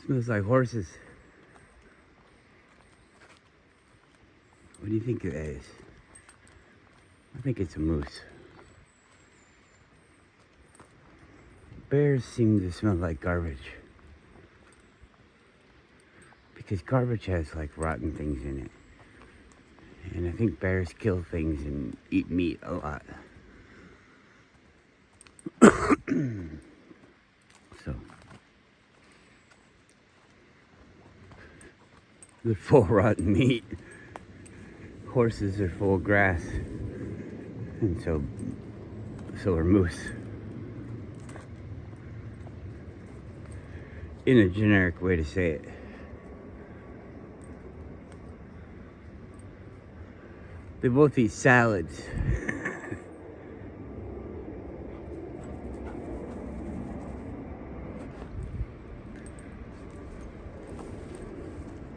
Smells like horses. What do you think that is? I think it's a moose. Bears seem to smell like garbage. Because garbage has like rotten things in it. And I think bears kill things and eat meat a lot. So they're full of rotten meat. Horses are full of grass. And so are moose. In a generic way to say it. They both eat salads.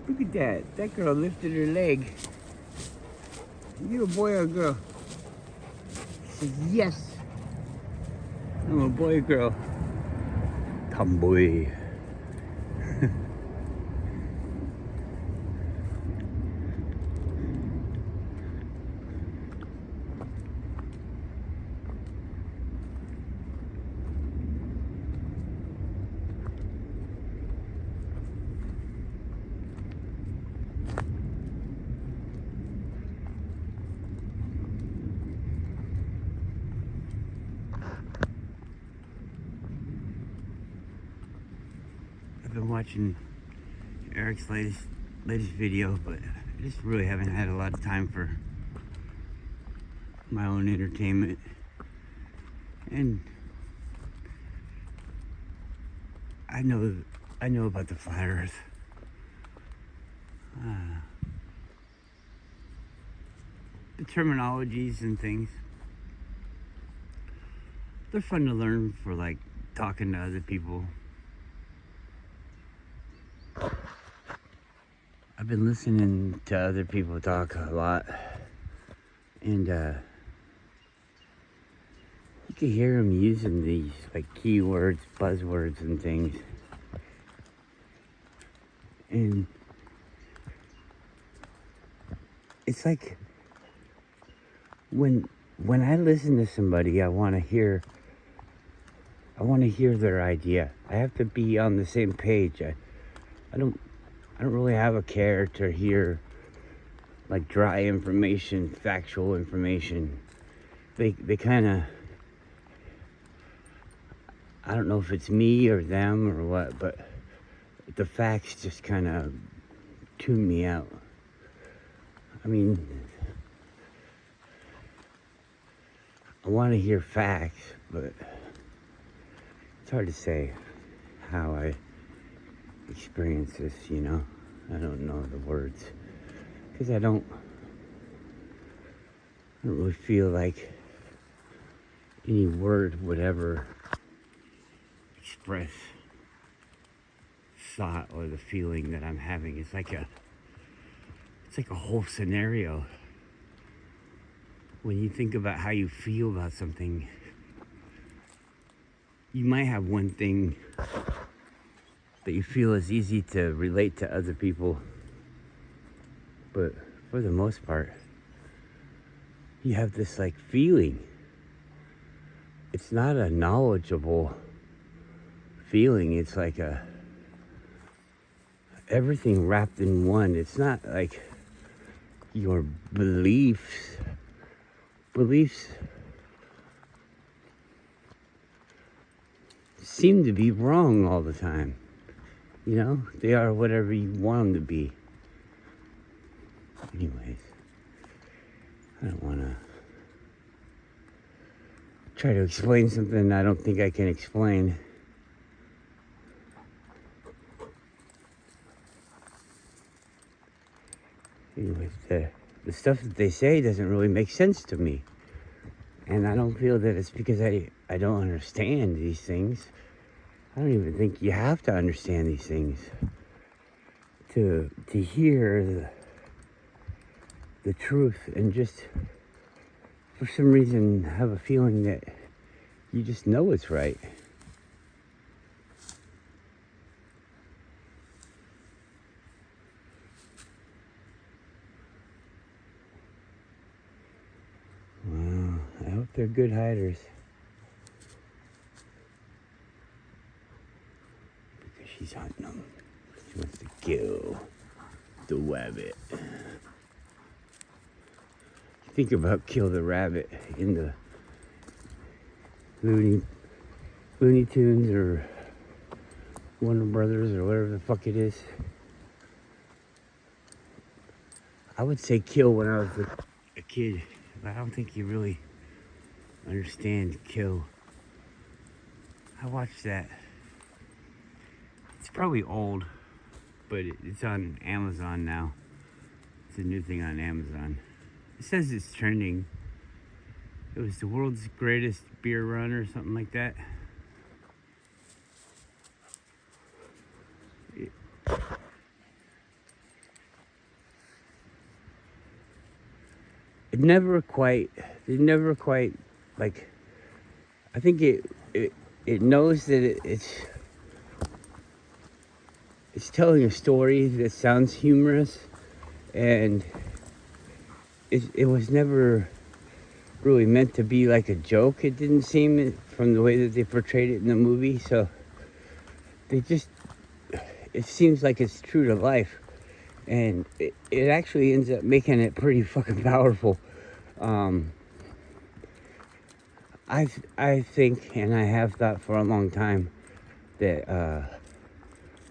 Look at that. That girl lifted her leg. You a boy or a girl? She says, yes. I'm a boy or girl. Tomboy. I've been watching Eric's latest video, but I just really haven't had a lot of time for my own entertainment. And I know about the flat earth. The terminologies and things, they're fun to learn for like talking to other people. I've been listening to other people talk a lot, and you can hear them using these like keywords, buzzwords and things. And it's like when I listen to somebody, I want to hear their idea. I have to be on the same page. I don't really have a care to hear like dry information, factual information. They kind of, I don't know if it's me or them or what, but the facts just kind of tune me out. I mean, I want to hear facts, but it's hard to say how I experience this, you know. I don't know the words because I don't really feel like any word would ever express thought or the feeling that I'm having. It's like a whole scenario. When you think about how you feel about something, you might have one thing that you feel is easy to relate to other people, but for the most part, you have this like feeling. It's not a knowledgeable feeling. It's like everything wrapped in one. It's not like your beliefs seem to be wrong all the time. You know, they are whatever you want them to be. Anyways, I don't want to try to explain something I don't think I can explain. Anyways, the stuff that they say doesn't really make sense to me. And I don't feel that it's because I don't understand these things. I don't even think you have to understand these things to hear the truth, and just for some reason have a feeling that you just know it's right. They're good hiders. Because she's hunting them. She wants to kill the rabbit. Think about Kill the Rabbit in the Looney Tunes or Warner Brothers or whatever the fuck it is. I would say kill when I was a kid, but I don't think you really understand kill. I watched that. It's probably old, but it's on Amazon now. It's a new thing on Amazon. It says it's trending. It was the world's greatest beer run or something like that. It never quite, like, I think it knows that it's telling a story that sounds humorous, and it was never really meant to be like a joke. It didn't seem, from the way that they portrayed it in the movie. So it seems like it's true to life, and it actually ends up making it pretty fucking powerful. I think, and I have thought for a long time, that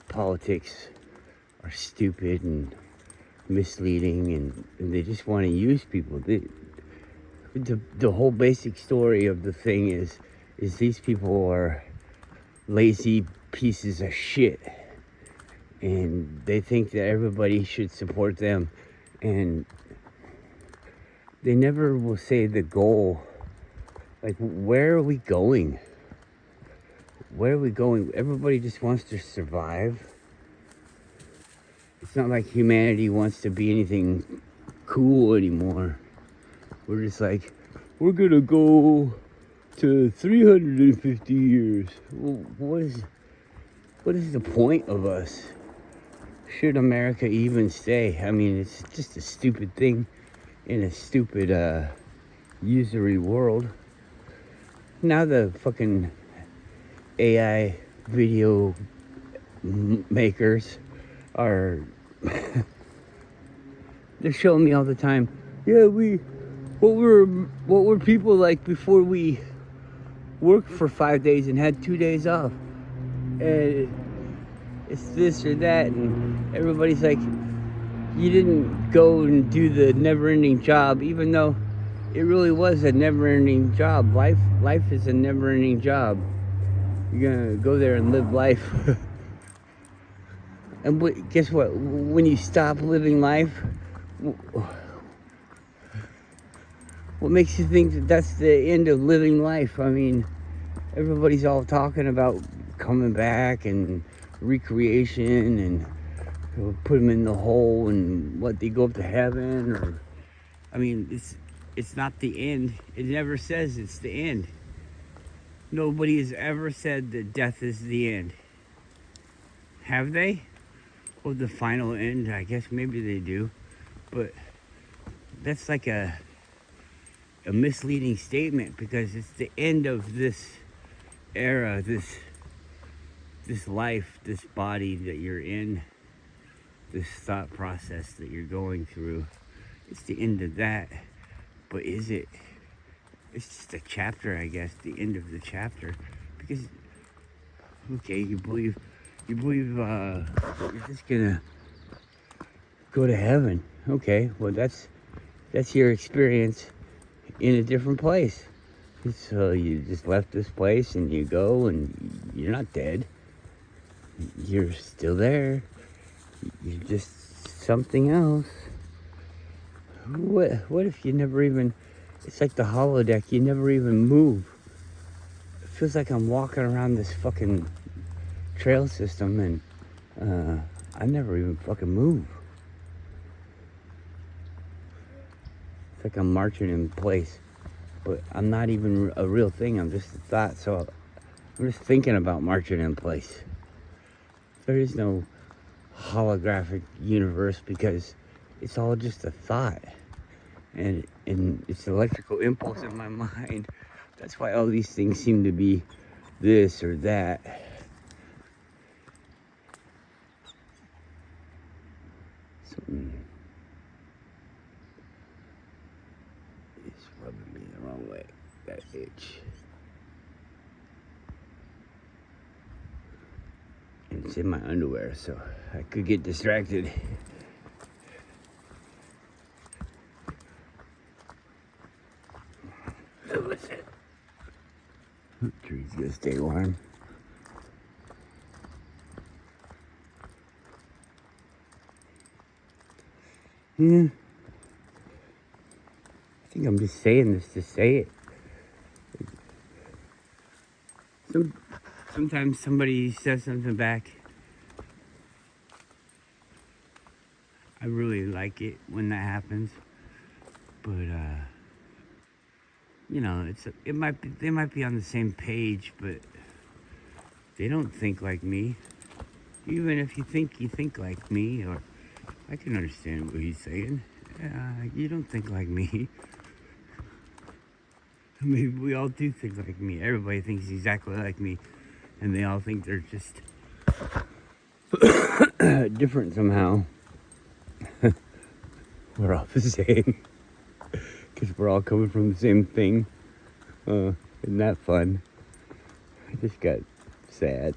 politics are stupid and misleading, and they just want to use people. The whole basic story of the thing is these people are lazy pieces of shit, and they think that everybody should support them, and they never will say the goal. Like, where are we going? Where are we going? Everybody just wants to survive. It's not like humanity wants to be anything cool anymore. We're just like, we're gonna go to 350 years. Well, what is the point of us? Should America even stay? I mean, it's just a stupid thing in a stupid usury world. Now the fucking AI video makers are they're showing me all the time, yeah, what were people like before we worked for 5 days and had 2 days off, and it's this or that, and everybody's like, you didn't go and do the never-ending job, even though it really was a never-ending job. Life is a never-ending job. You're gonna go there and live life. And guess what? When you stop living life, what makes you think that that's the end of living life? I mean, everybody's all talking about coming back and recreation and put them in the hole and what, they go up to heaven, or, I mean, it's not the end. It never says it's the end. Nobody has ever said that death is the end. Have they? Well, the final end, I guess maybe they do, but that's like a misleading statement, because it's the end of this era, this life, this body that you're in, this thought process that you're going through. It's the end of that. But is it? It's just a chapter, I guess, the end of the chapter. Because, okay, you believe you're just gonna go to heaven. Okay, well, that's your experience in a different place. So you just left this place and you go, and you're not dead. You're still there. You're just something else. What if you never even, it's like the holodeck, you never even move. It feels like I'm walking around this fucking trail system, and I never even fucking move. It's like I'm marching in place, but I'm not even a real thing. I'm just a thought. So I'm just thinking about marching in place. There is no holographic universe, because it's all just a thought, and and it's electrical impulse in my mind. That's why all these things seem to be this or that. Something is rubbing me the wrong way. That itch. And it's in my underwear, so I could get distracted. Listen. The tree's gonna stay warm. Yeah. I think I'm just saying this to say it. Sometimes somebody says something back. I really like it when that happens. But you know, they might be on the same page, but they don't think like me. Even if you think like me, or I can understand what he's saying. You don't think like me. I mean, we all do think like me. Everybody thinks exactly like me, and they all think they're just different somehow. We're all the same, because we're all coming from the same thing. Isn't that fun? I just got sad.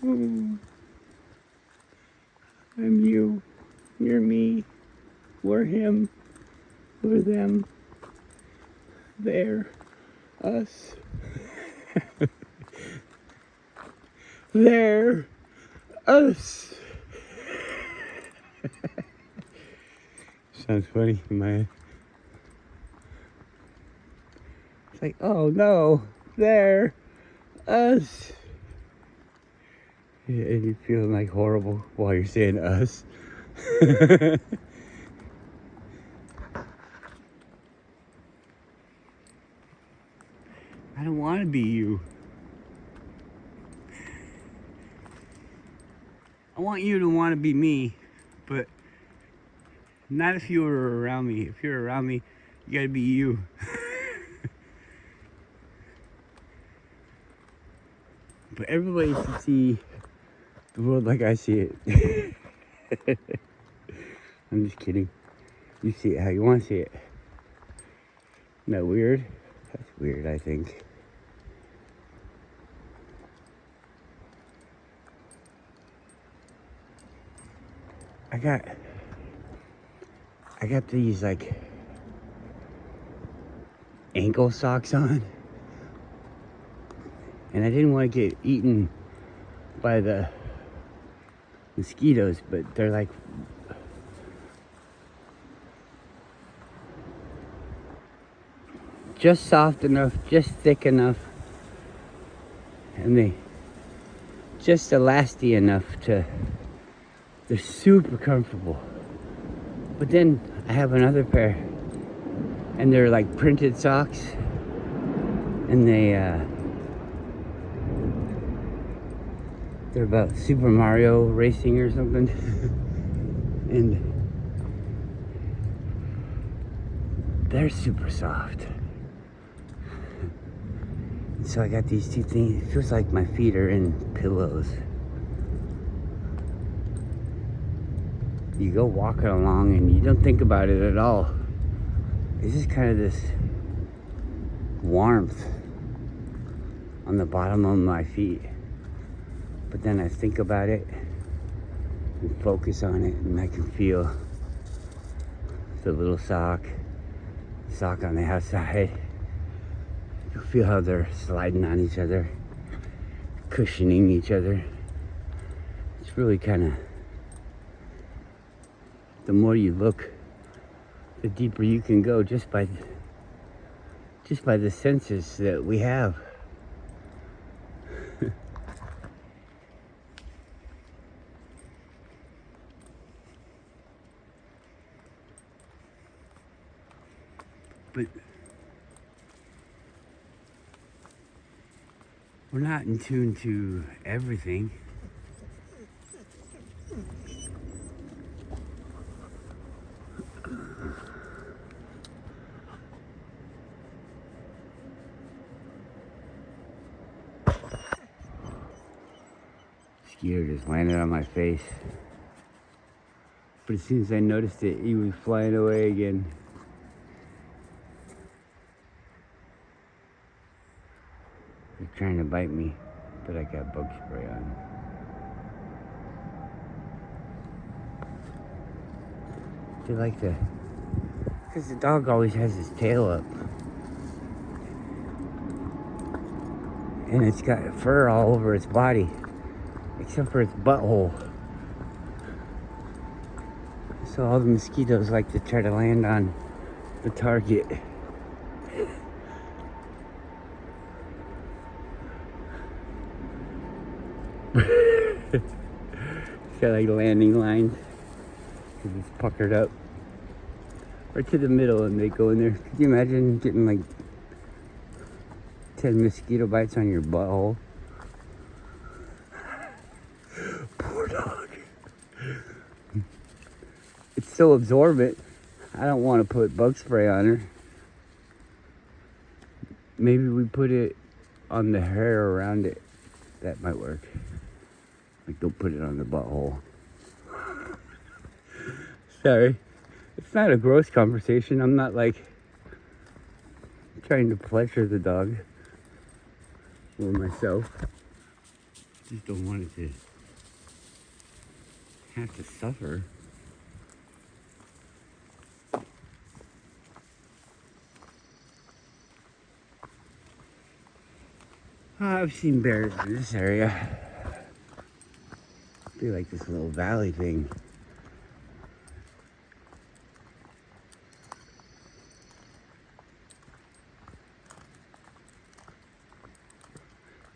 I'm you, you're me, we're him, we're them, they're us. They're us. Sounds funny in my head. It's like, oh no, they're us. Yeah, and you're feeling like horrible while you're saying us. I don't want to be you. I want you to want to be me, but not if you were around me. If you're around me, you gotta be you. But everybody should see the world like I see it. I'm just kidding. You see it how you want to see it. Isn't that weird? That's weird, I think. I got these like ankle socks on, and I didn't want to get eaten by the mosquitoes, but they're like just soft enough, just thick enough, and they just elastic enough they're super comfortable. But then I have another pair, and they're like printed socks, and they're about Super Mario racing or something. And they're super soft. So I got these two things. It feels like my feet are in pillows. You go walking along and you don't think about it at all. It's just kind of this warmth on the bottom of my feet. But then I think about it and focus on it, and I can feel the little sock on the outside. You feel how they're sliding on each other, cushioning each other. It's really kind of, the more you look, the deeper you can go just by the senses that we have. But we're not in tune to everything. Mosquito just landed on my face. But as soon as I noticed it, he was flying away again. He's trying to bite me, but I got bug spray on. They like to, because the dog always has his tail up. And it's got fur all over its body, except for its butthole. So all the mosquitoes like to try to land on the target. It's got like landing lines because it's puckered up. Right to the middle and they go in there. Could you imagine getting like 10 mosquito bites on your butthole? Poor dog. It's so absorbent. I don't want to put bug spray on her. Maybe we put it on the hair around it. That might work. Like, don't put it on the butthole. Sorry. It's not a gross conversation. I'm not like trying to pleasure the dog or myself. Just don't want it to have to suffer. I've seen bears in this area. I feel like this little valley thing.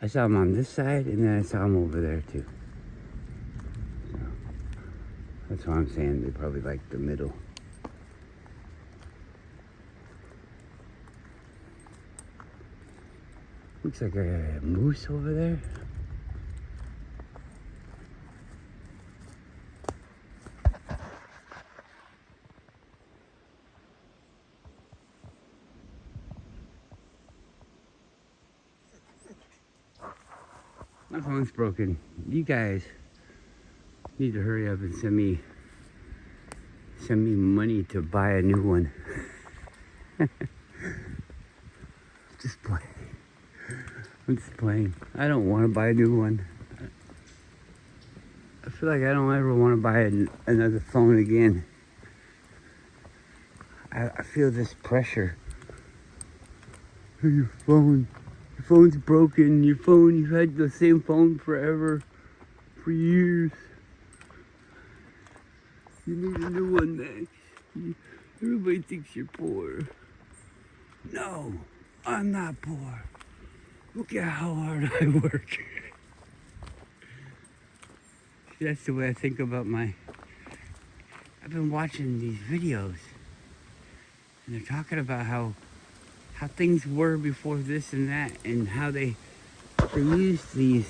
I saw them on this side, and then I saw them over there too. So, that's why I'm saying they probably like the middle. Looks like a moose over there. My phone's broken. You guys need to hurry up and send me money to buy a new one. Just playing. I'm just playing. I don't want to buy a new one. I feel like I don't ever want to buy another phone again. I feel this pressure. Your phone's broken. You've had the same phone forever, for years. You need a new one, Max. Everybody thinks you're poor. No, I'm not poor. Look at how hard I work. That's the way I think about I've been watching these videos, and they're talking about how things were before this and that, and how they use these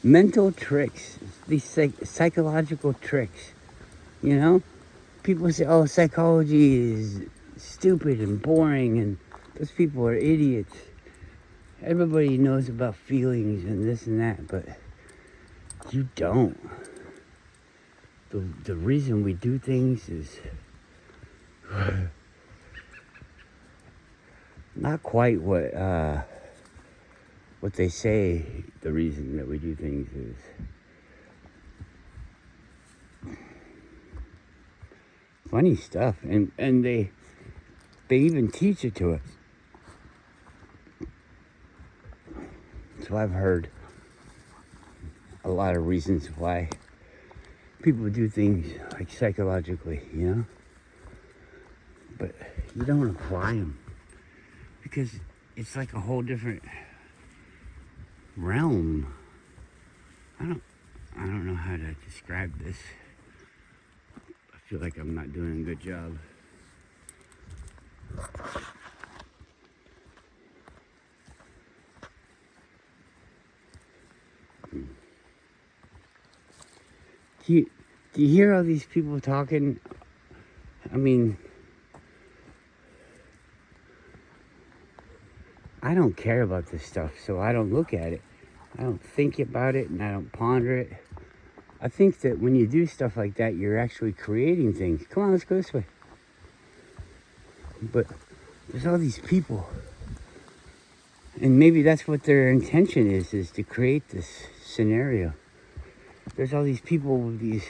mental tricks, these psychological tricks, you know? People say, oh, psychology is stupid and boring, and those people are idiots. Everybody knows about feelings and this and that, but you don't. The reason we do things is not quite what they say the reason that we do things is. Funny stuff, and they even teach it to us. So I've heard a lot of reasons why people do things like psychologically, you know? But you don't apply them because it's like a whole different realm. I don't know how to describe this. I feel like I'm not doing a good job. Do you hear all these people talking? I mean, I don't care about this stuff, so I don't look at it. I don't think about it and I don't ponder it. I think that when you do stuff like that, you're actually creating things. Come on, let's go this way. But there's all these people. And maybe that's what their intention is to create this scenario. There's all these people with these,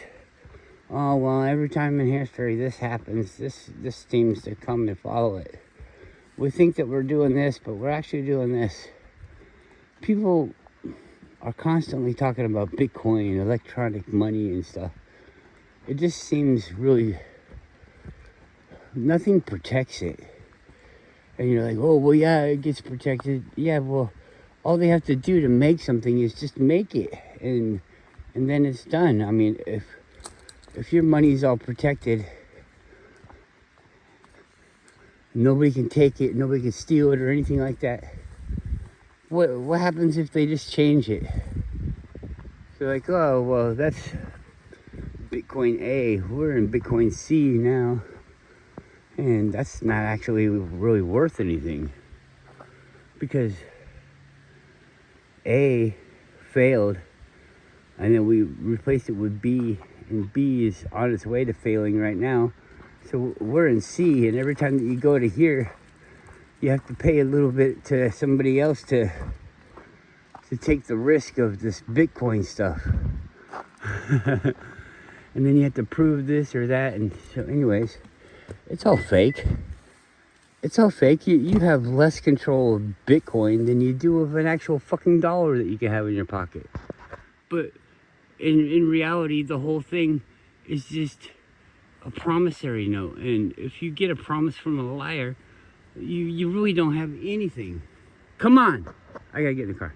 oh, well, every time in history this happens, this seems to come and follow it. We think that we're doing this, but we're actually doing this. People are constantly talking about Bitcoin, electronic money and stuff. It just seems really, nothing protects it. And you're like, oh, well, yeah, it gets protected. Yeah, well, all they have to do to make something is just make it. And then it's done. I mean, if your money's all protected, nobody can take it, nobody can steal it or anything like that. What happens if they just change it? They're like, oh, well, that's Bitcoin A. We're in Bitcoin C now. And that's not actually really worth anything. Because A failed, and then we replaced it with B, and B is on its way to failing right now. So we're in C, and every time that you go to here, you have to pay a little bit to somebody else to take the risk of this Bitcoin stuff. And then you have to prove this or that, and so anyways, it's all fake. It's all fake. You have less control of Bitcoin than you do of an actual fucking dollar that you can have in your pocket. But in reality, the whole thing is just a promissory note. And if you get a promise from a liar, you really don't have anything. Come on. I gotta get in the car.